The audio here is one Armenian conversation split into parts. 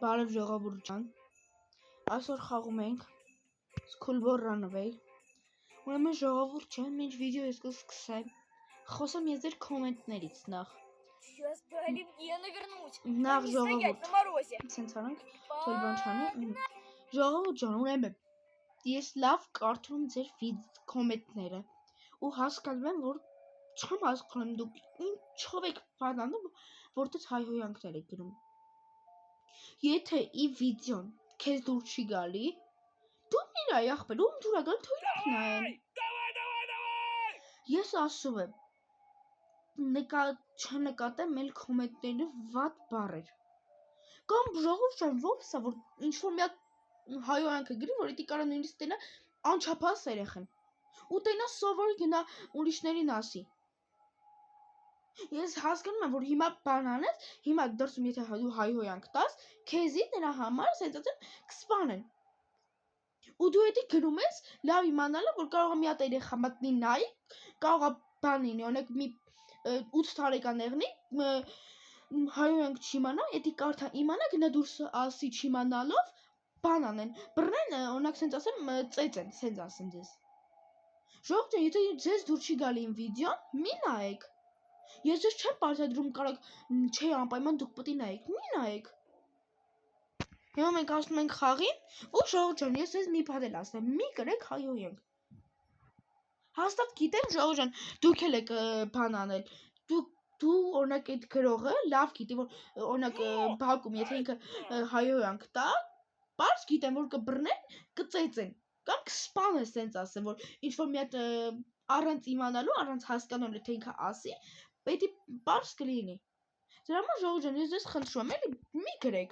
Բարև ժողովուրդ ջան, այսօր խաղում ենք Schoolboy Runaway, ուրեմն ժողովուրդ ջան, մինչ վիդեոյը սկսեմ, խոսեմ ես ձեր կոմենտներից նախ։ Сейчас бы Оливьена вернуть. Նախ Не стоять на морозе. Սենց արանք, թել բան չանի։ Ժողովուրդ ջան, ուրեմն ես լավ կարդում ձեր կոմենտները ու հասկանում եմ, որ չեմ հասկանում դուք ինչով եք բանանում, որտեղ հայհոյանքներ եք գրում։ Եթե ի վիդեոն քեզ դուր չի գալի, դու մի նայ ախպեր, ում դուր ա գալի, թույլեք նայեն։ Ես ասում եմ, չնկատեմ էլ կոմենտները վատ բառեր։ Կամ ժողովուրդ ջան, ո՞վ սա, որ ինչ-որ մի հատ հայհոյանքը գրի, որ էդի կարա նույնիսկ տենա անչափահաս երեխան։ Ու տենա սովորի գնա ուրիշներին ասի։ Ես հասկանում եմ, որ հիմա բան անես, հիմա դրսում եթե դու հայհոյանք տաս, քեզի նրա համար սենսացիոն կսպանեն։ Ու դու էդի գրում ես, լավ իմանալը, որ կարող է մի հատ երեխա մտնի նայի, կարող է բան լինի, օրինակ մի 8 տարեկան եղնի, հայհոյանք չիմանա, էդի կարդա իմանա, գնա դուրս ասի չիմանալով, բան անեն, բռնեն, օրինակ սենց ասեմ, ծեծեն, սենց ասեմ ձեզ։ Ժողովուրդ ջան, եթե ձեզ դուր չի գալի իմ վիդեոն, մի նայեք։ Ես ձեզ չեմ պարտադրում կարակ, չէ անպայման դուք պետք է նայեք, մի նայեք։ Հիմա մենք ասում ենք խաղին, ու ժողովուրդ ջան, ես ձեզ մի բան էլ ասեմ, մի գրեք հայհոյանք։ Հաստատ գիտեմ ժողովուրդ ջան, դուք էլ եք բան անել, դու օրինակ այդ գրողը լավ գիտի, որ օրինակ բակում, եթե ինքը հայհոյանք տա, պարզ գիտեմ, որ կբռնեն, կծեծեն, կամ կսպանեն, սենց ասեմ, որ ինչ-որ մի հատ առանց իմանալու, առանց հասկանալու, թե ինքը ասի, պետք է պարզ կլինի։ Դրա համար ժողովուրդ ջան, ես ձեզ խնդրում եմ, էլի մի գրեք։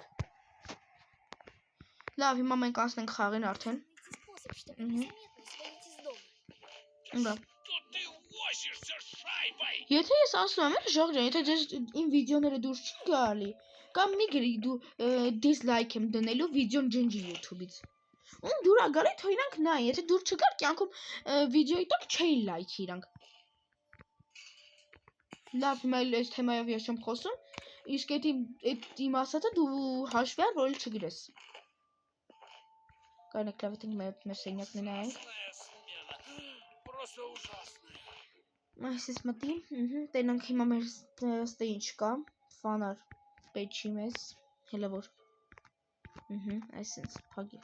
Լավ, հիմա մենք անցնենք խաղին արդեն։ Եթե ես ասում եմ, ժողովուրդ ջան, եթե ձեզ իմ վիդեոները դուրս չի գալի, կամ մի գրի դու դիսլայք եմ դնելու վիդեոն ջնջի YouTube-ից։ Ում դուր ա գալի, թող իրանք նայեն, եթե դուր չգար, կյանքում վիդեոյի տակ չէի լայքի իրանք։ Լավ, հիմա էլ այս թեմայով ես չեմ խոսում, իսկ այդ իմ ասածը դու հաշվի առ, որ էլ չգրես։ Կարնեք լավ ենք մեր սենյակն նայենք։ Այսպես մտի, տենանք հիմա մեր ստե ինչ կա, ֆանար պետք չի մեզ, հելա որ, այսինց, պագի,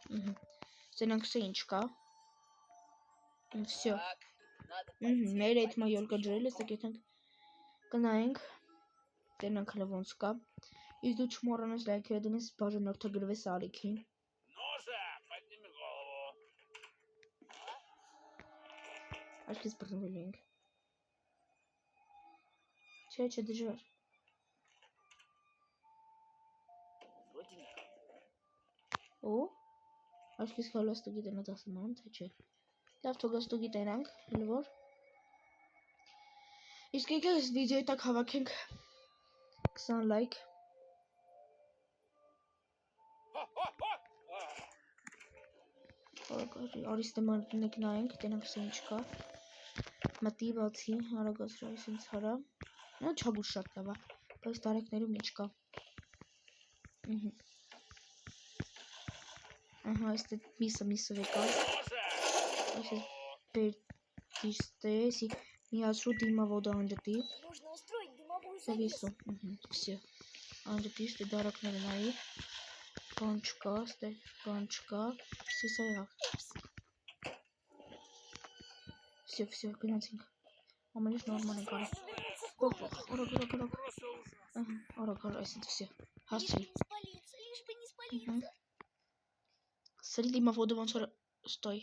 տենանք ստե ինչ կա, վսյո, մեր այդ մայոլկա ջրել ես, եկեթանք կնայենք, տենանք հլը ոնց կա, իսկ դու չմոռանաս լայքերը դնես բաժանորդը գրվես Արիքին։ Այսպես բռնվել ենք։ Չէ դժվար։ Օ, այսպես հալա ստուգի տենած ասում եմ, թե չէ։ Լավ թող ստուգի տենանք, հələ որ։ Իսկ եկեք այս վիդեոյի տակ հավաքենք 20 լայք։ Արիստեմաննեք նայենք, տենանք սա ինչ կա։ Մտի բացի, արագացրու այսինց հարա։ Նա չագուր շատ լավ է, բայց տարեկներում ինչ կա։ Ահա, այստե միսը վեկար։ Այսպես բերդիշտե, если միացրու դիմավոդը անջտի։ Завису, всё։ Անջտի, ստե դարակները նայի։ Բան չկա, ստե բան չկա, սիսա եղավ։ Всё, գնացինք։ Ամեն ինչ նորմալ ենք արել։ Արագ, այսինչ, всё, հասցրի։ Սրի դիմավոդը ոնց որ, ստոյ։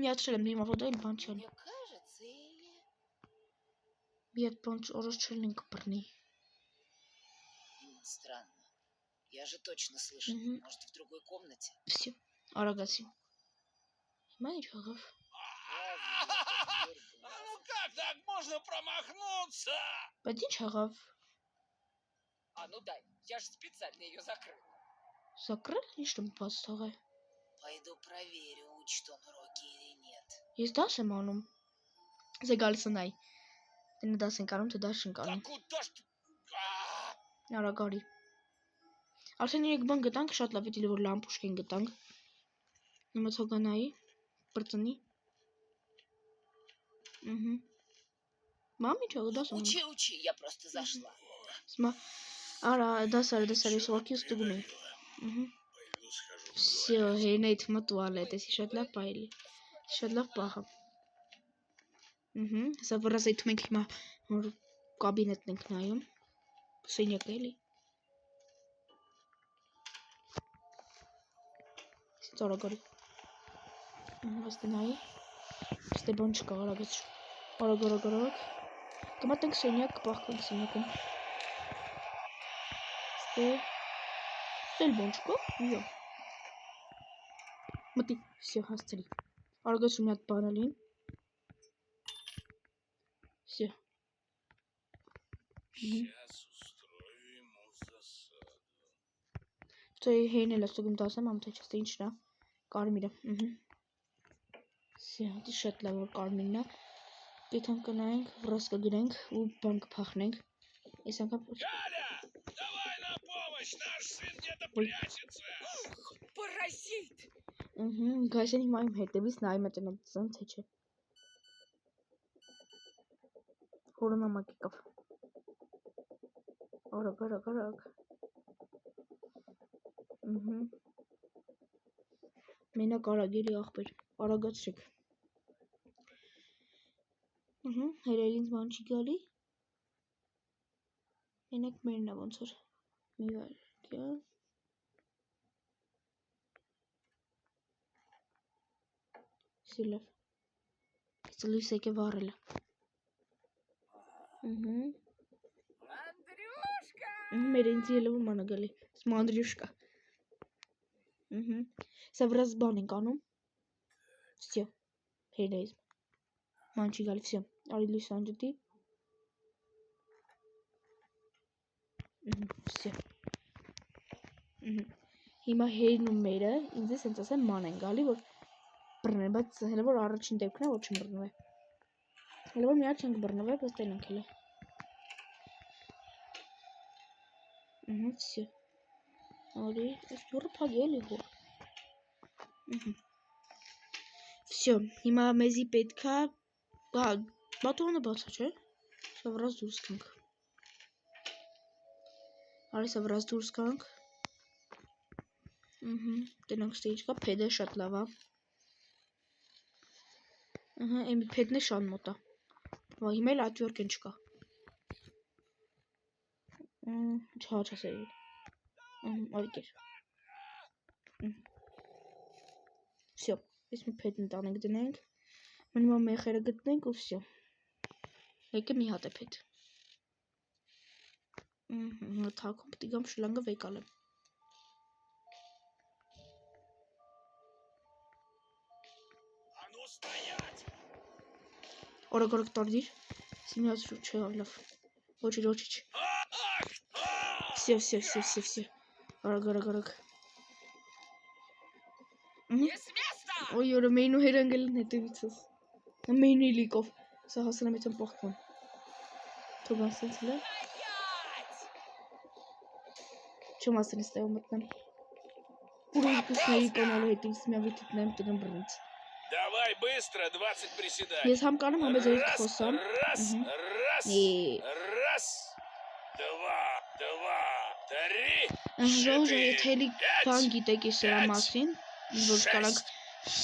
Միացրել եմ դիմավոդը, էլ բան չել։ Մի հատ բան օրոս չելնին կբռնի։ Странно. Я же точно слышал. Может, в другой комнате? Всё, арагացի։ Հիմա ինչ եղավ։ Ну как так можно промахнуться? Բայց ինչ եղավ։ А ну дай, я же специально ее закрыл. Закрыл? Ինչ եմ բաց թողել։ Пойду проверю, учит он уроки или нет. Ես դաս եմ անում։ Զե գալիս նայ։ Դենը դաս ենք անում, թե դաս չենք անում։ Да куда ж ты? Արագ արի։ Արդեն երեք բան գտանք, շատ լավ է դիլի որ լամպուշկեն գտանք։ Հիմա ցոգանայի, բրծնի։ Մամի չա դասում։ Учи, я просто зашла. Սմա արա դասարը սորքի ստուգում է։ Всё, հենա իթմա туалет, էսի շատ լավ բայլի։ Շատ լավ պահա։ Հեսա վրաս այդում ենք հիմա որ կաբինետն ենք նայում։ Սենյակ էլի։ Ստորագորի։ Ոստենայի։ Ստե բան չկա, արագած։ Արագ։ Կմատենք սենյակ, կպահկանք սենյակում։ Ստել բան չկա, իա։ Մտի, всё, հասցրի։ Արագած մի հատ բան ալին։ Всё։ Сейчас устрою ему засаду. Թե հեյն էլ ստուգում դասեմ, ամ թե չստե ինչն է։ Կարմիրը, Всё, դի շատ լավ որ կարմիրն է։ Դիթան կնայենք, վրաս կգրենք ու բան կփախնենք։ Այս անգամ Галя, давай на помощь, наш сын где-то прячется. Паразит! Գայսեն հիմա իմ հետևից նայում է տնացան, թե չէ։ Հորոնամակ եկավ։ Արագ։ Մենակ արագ էլի աղբեր, արագացրեք։ Հերել ինձ ման չի գալի։ Մենակ մերն է ոնց որ։ Մի վարկյան։ Սիլավ։ Իսկ լույս եկե վառելը։ Андрюшка! Մեր ինձ ելևում մանա գալի։ Սմա Անդրյուշկա։ Սա վրաս բան ենք անում։ Всё։ Հերեյզ։ Ման չի գալի, всё։ Արի լույս անջտի։ Всё։ Հիմա հերն ու մերը ինձ սենց ասեմ ման են գալի, որ բռնեն, բայց հələ որ առաջին դեպքն է, որ չմբռնվե։ Հələ որ միակ չենք բռնվել, բայց տենանք հələ։ Всё։ Արի, այս դուրը փակ էլի հոր։ Всё, հիմա մեզի պետքա, բատողանը բացա, չէ։ Սա վրաս դուրս կանք։ Արի սա վրաս դուրս կանք։ Տենանք ստե ինչ կա, փեդը շատ լավ է։ Էմի փեդն է շան մոտ է։ Հիմա էլ ատվորք են չկա։ Չասերի։ Այդեր։ Всё, ես մի փեդն տանենք դնենք։ Մնումա մեխերը գտնենք ու всё։ Եկե մի հատ է փեդ։ Թաքում պտի գամ շլանգը վեկալեմ։ А ну стоять! Օրագորակ տորդիր։ Սիմյաց չէ լավ։ Ոչիչ։ Всё։ Արագ։ Не с места! Ոյ օրը մենու հերանգել են հետևիցս։ Մենու լիկով։ Սա հասանամ եմ պողքվում։ Թողան սենց հլը։ Չեմ ասեն ստեղ մտնեմ։ Ուրույն կուսների կանալը հետևից միավի թիտնեմ տնեմ բրնից։ Давай быстро, 20 приседаний. Ես համ կանեմ, համ ես երիք խոսամ։ Раз, два, три, Ժոժը եթելի բան գիտեք ես սրա մասին, որ կարանք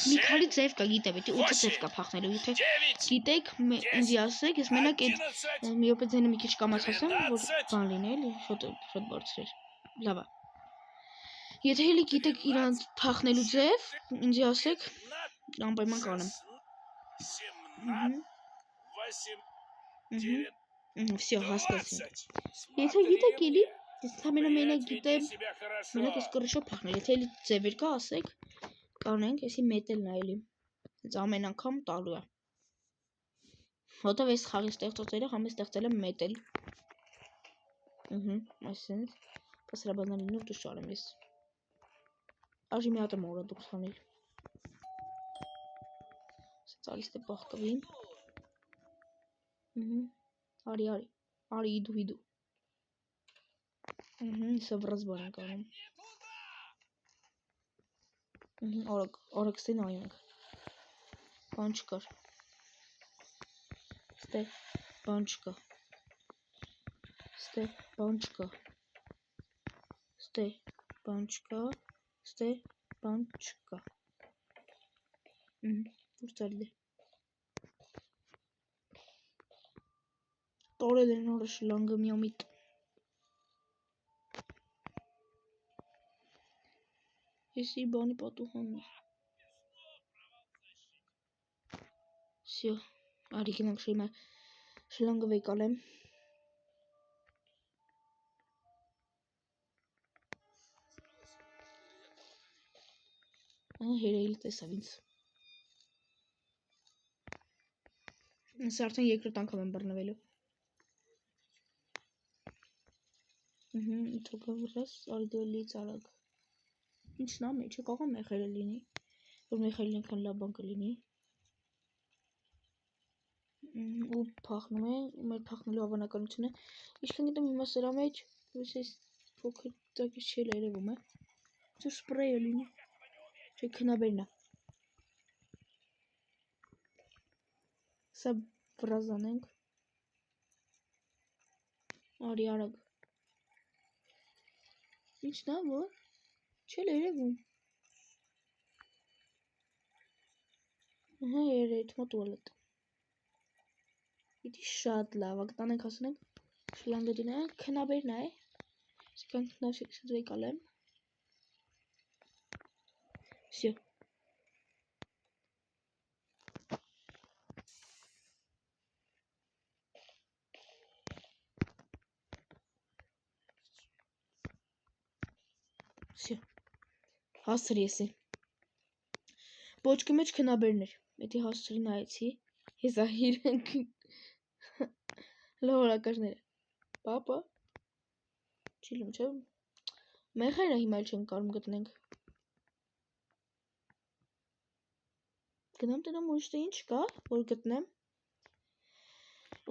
մի քանի ձև կա գիտե, պետք է 8 ձև կա փախնելու, եթե գիտեք, ինձ ասեք, ես մենակ այդ մի օպե ձենը մի քիչ կամաց ասեմ, որ բան լինի էլի, շատ բարձր։ Լավ է։ Եթե հելի գիտեք իրանց փախնելու ձև, ինձ ասեք, անպայման կանեմ։ 17, Всё, հասկացա։ 20. Եթե գիտեք էլի, ես մենակ Веди գիտեմ, себя хорошо. մենակ ես կրշով փախնել, եթե էլի ձևեր կա, ասեք, կանենք, եսի մետելն է էլի, ես ամեն անգամ տալու է, հոտով ես խաղի ստեղծոցերը, համ ես ստեղծել եմ մետել, այսինք, պասրաբանալին ու դուշ արեմ ես, աժի մի հատ եմ որը դուք խանել, սեցալիստ է պաղկվին, արի, իդու, Սա վրաց բան ենք անում։ Օրեքստին նայում ենք։ Բան չկար։ Ստե բան չկա։ Ստե բան չկա։ Ստե բան չկա։ Ստե բան չկա։ Որ ծալի է։ Տորել են օրը շլանգը միամիտ։ Եսի բանի պատուհանն է։ Всё, արի գնանք շլանգը վեկալեմ։ Հերեիլ տեսավ ինձ։ Սա արդեն երկրորդ անգամ եմ բռնվելու։ Թոքա վրաս արդելից արագ։ Ինչն ա մեջը կարող է մեխելը լինի, որ մեխելն ինքան լավ բան կլինի։ Ու փախնում է, մեր փախնելու հավանականությունը։ Ինչքան գիտեմ հիմա սրա մեջ, ось այս փոքր տակից չի երևում է։ Ինչ սպրեյը լինի։ Չէ քնաբերն է։ Սա վրազանենք։ Արի արագ։ Ինչն ա որ չի երևում։ Ահա երետ մոտուալետ։ Իդի շատ լավ, ակտանենք ասենք շլանգը դինա, քնաբերն է։ Սկանք նավշեք վեկալեմ։ Всё։ Всё։ Հասցրի եսի։ Պոչկի մեջ քնաբերներ։ Եթե հասցրի նայեցի, հեսա իրենք լողորակաշները։ Պապա։ Չի լում չէ։ Մեխերը հիմա էլ չենք կարում գտնենք։ Գնամ տնամ ուրիշ թե ինչ կա, որ գտնեմ։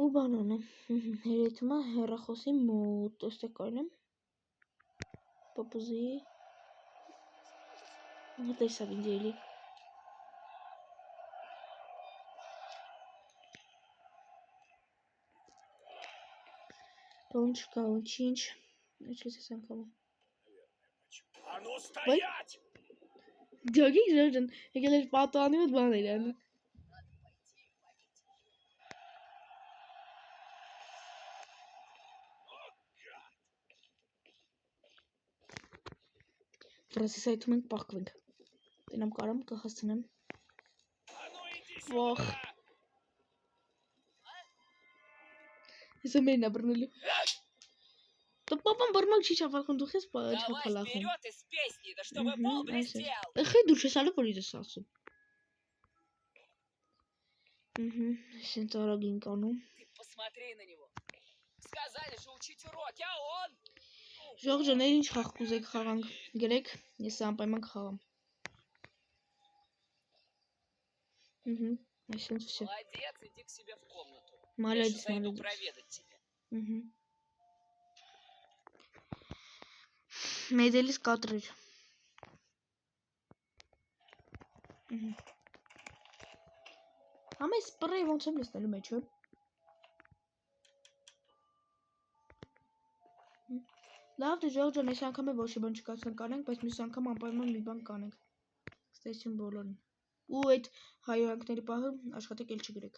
Ու բան անեմ։ Հերետումա հեռախոսի մոտ, ոստեղ կարնեմ։ Պապուզի։ Տեսավ ինձ էլի։ Բան չկա, ոչինչ։ Ինչպես ես անգամ։ А ну стоять! Ջոգի ժողջան, եկել էր պատանի մոտ բան էր անում։ Վրասի սայթում ենք պաղկվենք։ Տենամ կարամ կհասցնեմ։ А ну иди Ох։ сюда! Հեսա մերն է բռնելու։ Դու պապան բռնակ չի չավարքում, դու խես Давай չափալախում։ вперед из песни, да чтобы пол блестел. Խի դու չես ալու որ իրես ասում։ Սենց արագ ենք անում։ Ты посмотри на него. Сказали же учить уроки, а он... Ժողջաներ ինչ խաղ կուզեք խաղանք, գրեք, ես անպայման կխաղամ։ Այսինքն всё։ Молодец, иди к себе в комнату. Я Молодец, еще зайду молодец. проведать тебя. Մեդելիս կատրեր։ Համես սպրեյ ոնց եմ լսնելու մեջը։ Լավ դե ժողջան, այս անգամ է ոչ մի բան չկացան կանենք, բայց մյուս անգամ անպայման մի բան կանենք։ Ստեսին բոլորն։ Ու այդ հայոյանքների պահը աշխատեք էլ չգրեք։